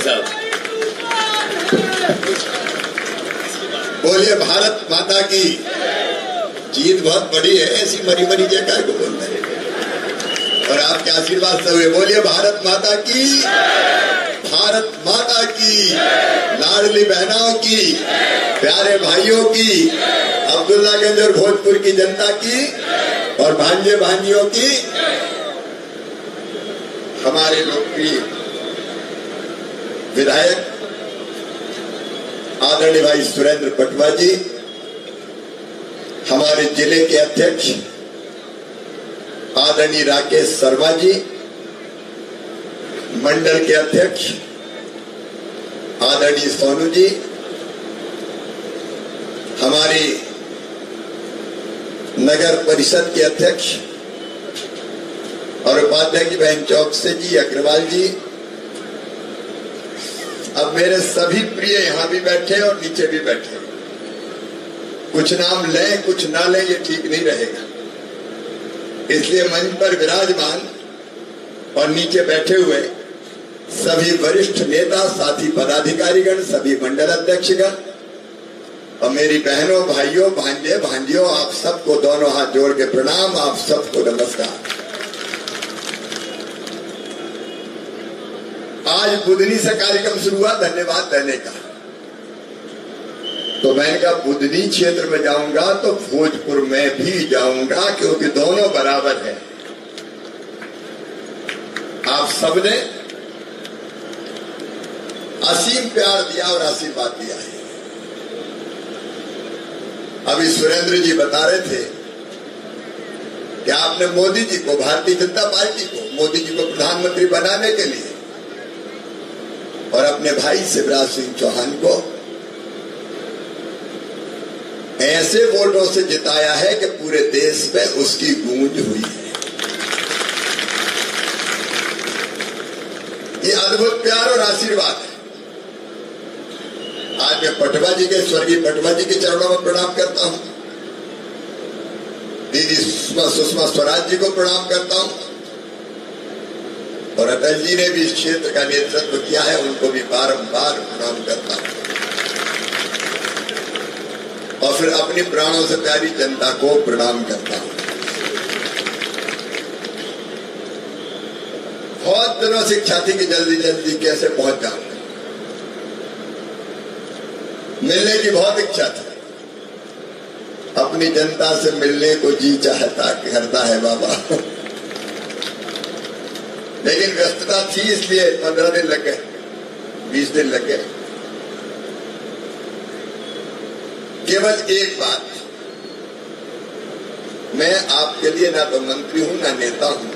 साहब। बोलिए भारत माता की। जीत बहुत बड़ी है, ऐसी मरी मरी जगह को बोलते हैं और आपके आशीर्वाद से हुए। बोलिए भारत माता की, भारत माता की, लाडली बहनों की, प्यारे भाइयों की, अब्दुल्लागंज और भोजपुर की जनता की और भांजे भांजियों की। हमारे लोकप्रिय विधायक आदरणीय भाई सुरेंद्र पटवा जी, हमारे जिले के अध्यक्ष आदरणीय राकेश शर्मा जी, मंडल के अध्यक्ष आदरणीय सोनू जी, हमारी नगर परिषद के अध्यक्ष और उपाध्यक्ष बहन चौकसे जी, अग्रवाल जी। अब मेरे सभी प्रिय यहां भी बैठे और नीचे भी बैठे, कुछ नाम लें कुछ ना लें ये ठीक नहीं रहेगा, इसलिए मंच पर विराजमान और नीचे बैठे हुए सभी वरिष्ठ नेता, साथी पदाधिकारीगण, सभी मंडल अध्यक्षगण और मेरी बहनों, भाइयों, भांजे भांजियों, आप सबको दोनों हाथ जोड़ के प्रणाम, आप सबको नमस्कार। आज बुधनी से कार्यक्रम शुरू हुआ धन्यवाद देने का, तो मैंने कहा बुधनी क्षेत्र में जाऊंगा तो भोजपुर में भी जाऊंगा, क्योंकि दोनों बराबर है। आप सबने असीम प्यार दिया और आशीर्वाद दिया है। अभी सुरेंद्र जी बता रहे थे कि आपने मोदी जी को, भारतीय जनता पार्टी को, मोदी जी को प्रधानमंत्री बनाने के लिए और अपने भाई शिवराज सिंह चौहान को ऐसे वोटों से जिताया है कि पूरे देश में उसकी गूंज हुई है। ये अद्भुत प्यार और आशीर्वाद है। आज मैं पटवा जी के, स्वर्गीय पटवा जी के चरणों में प्रणाम करता हूं, दीदी सुषमा स्वराज जी को प्रणाम करता हूं और अटल जी ने भी इस क्षेत्र का नेतृत्व किया है, उनको भी बारंबार प्रणाम करता हूं और फिर अपनी प्राणों से प्यारी जनता को प्रणाम करता हूं। बहुत दिनों से इच्छा थी कि जल्दी जल्दी कैसे पहुंच जाऊं, मिलने की बहुत इच्छा थी, अपनी जनता से मिलने को जी चाहता करता है बाबा, लेकिन व्यस्तता थी इसलिए 15 दिन लग गए, 20 दिन लग गए। केवल एक बात, मैं आपके लिए ना तो मंत्री हूं ना नेता हूं,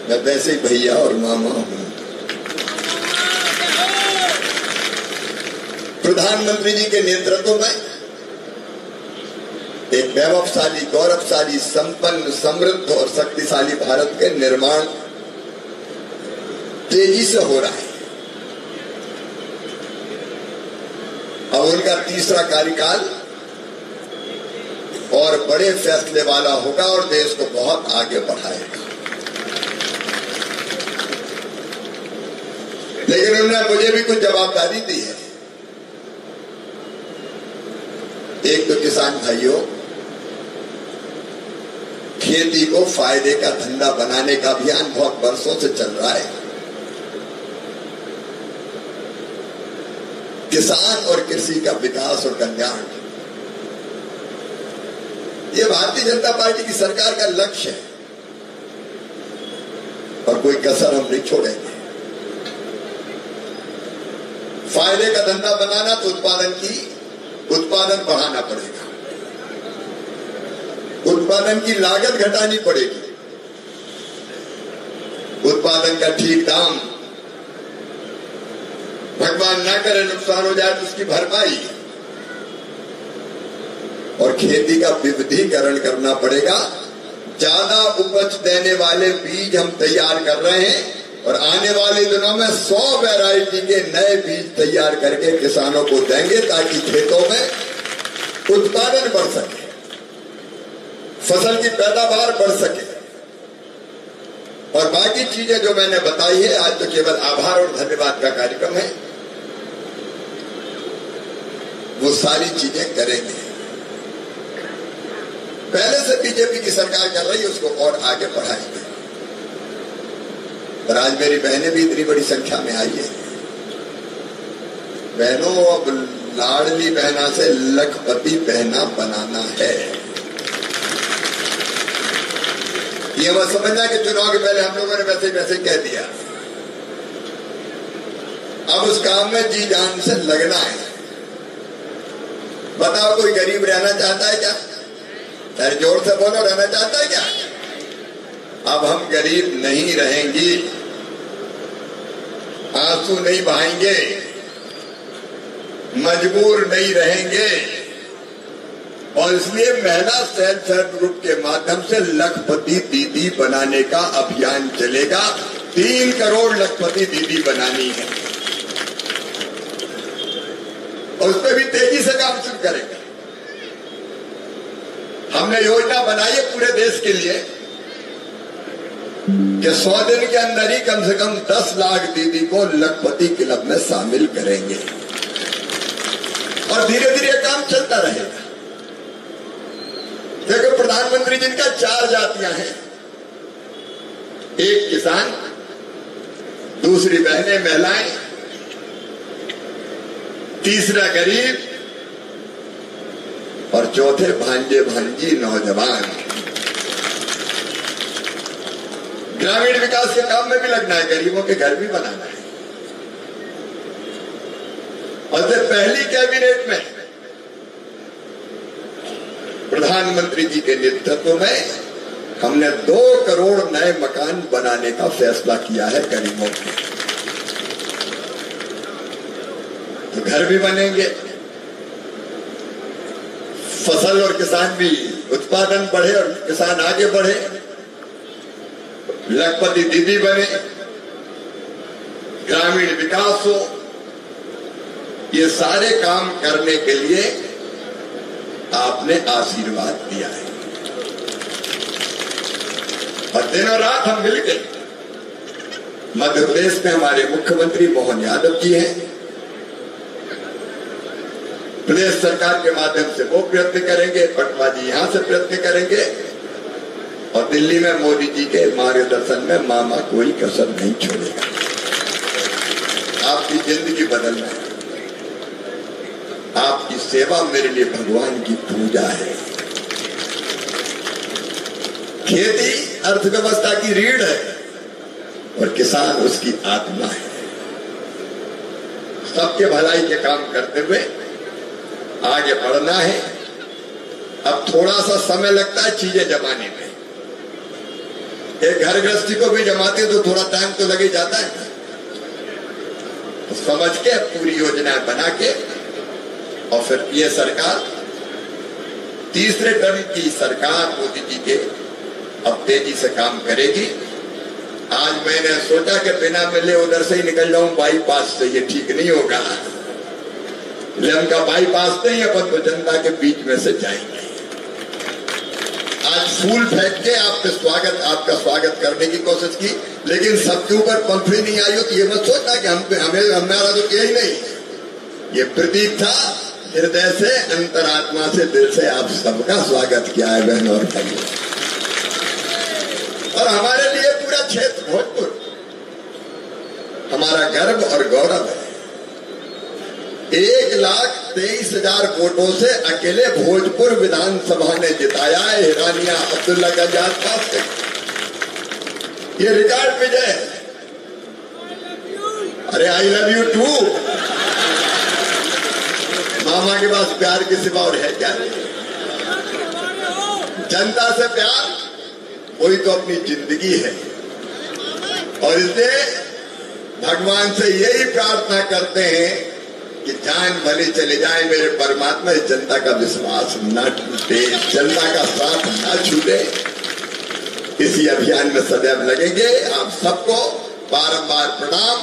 मैं वैसे ही भैया और मामा हूं। प्रधानमंत्री जी के नेतृत्व में एक वैभवशाली, गौरवशाली, संपन्न, समृद्ध और शक्तिशाली भारत के निर्माण तेजी से हो रहा है। अब उनका तीसरा कार्यकाल और बड़े फैसले वाला होगा और देश को बहुत आगे बढ़ाएगा। लेकिन उन्होंने मुझे भी कुछ जवाबदारी दी है। एक तो किसान भाइयों, खेती को फायदे का धंधा बनाने का अभियान बहुत वर्षों से चल रहा है। किसान और कृषि का विकास और कल्याण, ये भारतीय जनता पार्टी की सरकार का लक्ष्य है और कोई कसर हम नहीं छोड़ेंगे। फायदे का धंधा बनाना तो उत्पादन बढ़ाना पड़ेगा, उत्पादन की लागत घटानी पड़ेगी, उत्पादन का ठीक दाम, भगवान ना करे नुकसान हो जाए तो उसकी भरपाई, और खेती का विविधीकरण करना पड़ेगा। ज्यादा उपज देने वाले बीज हम तैयार कर रहे हैं और आने वाले दिनों में 100 वैरायटी के नए बीज तैयार करके किसानों को देंगे ताकि खेतों में उत्पादन बढ़ सके, फसल की पैदावार बढ़ सके और बाकी चीजें जो मैंने बताई है, आज तो केवल आभार और धन्यवाद का कार्यक्रम है, वो सारी चीजें करेंगे। पहले से बीजेपी की सरकार कर रही है, उसको और आगे बढ़ाएंगे। और आज मेरी बहनें भी इतनी बड़ी संख्या में आई है। बहनों, अब लाडली बहना से लखपति बहना बनाना है। ये मत समझना कि चुनाव के पहले हम लोगों ने वैसे कह दिया। अब उस काम में जी जान से लगना है। बताओ, कोई गरीब रहना चाहता है क्या? अरे जोर से बोलो, रहना चाहता है क्या? अब हम गरीब नहीं रहेंगे, आंसू नहीं बहाएंगे, मजबूर नहीं रहेंगे। और इसलिए महिला सेल्फ हेल्प ग्रुप के माध्यम से लखपति दीदी बनाने का अभियान चलेगा। 3 करोड़ लखपति दीदी बनानी है और उस पर भी तेजी से काम शुरू करेंगे। हमने योजना बनाई है पूरे देश के लिए कि 100 दिन के अंदर ही कम से कम 10 लाख दीदी को लखपति क्लब में शामिल करेंगे और धीरे धीरे काम चलता रहेगा। देखो, प्रधानमंत्री जिनका 4 जातियां हैं, एक किसान, दूसरी बहनें महिलाएं, तीसरा गरीब और चौथे भांजे भांजी नौजवान। ग्रामीण विकास के काम में भी लगना है, गरीबों के घर भी बनाना है। और पहली कैबिनेट में प्रधानमंत्री जी के नेतृत्व में हमने 2 करोड़ नए मकान बनाने का फैसला किया है गरीबों के। तो घर भी बनेंगे, फसल और किसान भी उत्पादन बढ़े और किसान आगे बढ़े, लखपति दीदी बने, ग्रामीण विकास हो। ये सारे काम करने के लिए आपने आशीर्वाद दिया है और दिनों रात हम मिलकर, मध्य प्रदेश में हमारे मुख्यमंत्री मोहन यादव जी हैं, प्रदेश सरकार के माध्यम से वो प्रयत्न करेंगे, पटवा जी यहां से प्रयत्न करेंगे और दिल्ली में मोदी जी के मार्गदर्शन में मामा कोई कसर नहीं छोड़ेगा। आपकी जिंदगी बदलना है, आपकी सेवा मेरे लिए भगवान की पूजा है। खेती अर्थव्यवस्था की रीढ़ है और किसान उसकी आत्मा है। सबके भलाई के काम करते हुए आगे बढ़ना है। अब थोड़ा सा समय लगता है चीजें जमाने में। एक घर गृहस्थी को भी जमाते तो थोड़ा टाइम तो लग ही जाता है। तो समझ के पूरी योजना बना के और फिर ये सरकार, तीसरे टर्म की सरकार मोदी जी के, अब तेजी से काम करेगी। आज मैंने सोचा कि बिना मिले उधर से ही निकल जाऊं बाईपास से, ये ठीक नहीं होगा। उनका बाईपास नहीं, अपन तो जनता के बीच में से जाएंगे। आज फूल फेंक के आपका स्वागत करने की कोशिश की, लेकिन सबके ऊपर पंखुड़ी नहीं आई हो तो ये मत सोचना कि हमारा तो यही नहीं। ये प्रतीक था, हृदय से, अंतरात्मा से, दिल से आप सबका स्वागत किया है बहनों और भाइयों। और हमारे लिए पूरा क्षेत्र भोजपुर हमारा गर्व और गौरव है। 1,23,000 वोटों से अकेले भोजपुर विधानसभा ने जिताया है हिरानिया अब्दुल्ला का आसपास से। ये रिकॉर्ड विजय है। अरे आई लव यू टू। मामा के पास प्यार के सिवा और है क्या? जनता से प्यार वही तो अपनी जिंदगी है। और इसलिए भगवान से यही प्रार्थना करते हैं कि जान भले चले जाए मेरे परमात्मा, इस जनता का विश्वास न टूटे, जनता का साथ न छूटे। इसी अभियान में सदैव लगेंगे। आप सबको बारंबार प्रणाम,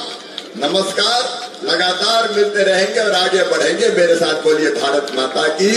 नमस्कार। लगातार मिलते रहेंगे और आगे बढ़ेंगे। मेरे साथ बोलिए भारत माता की।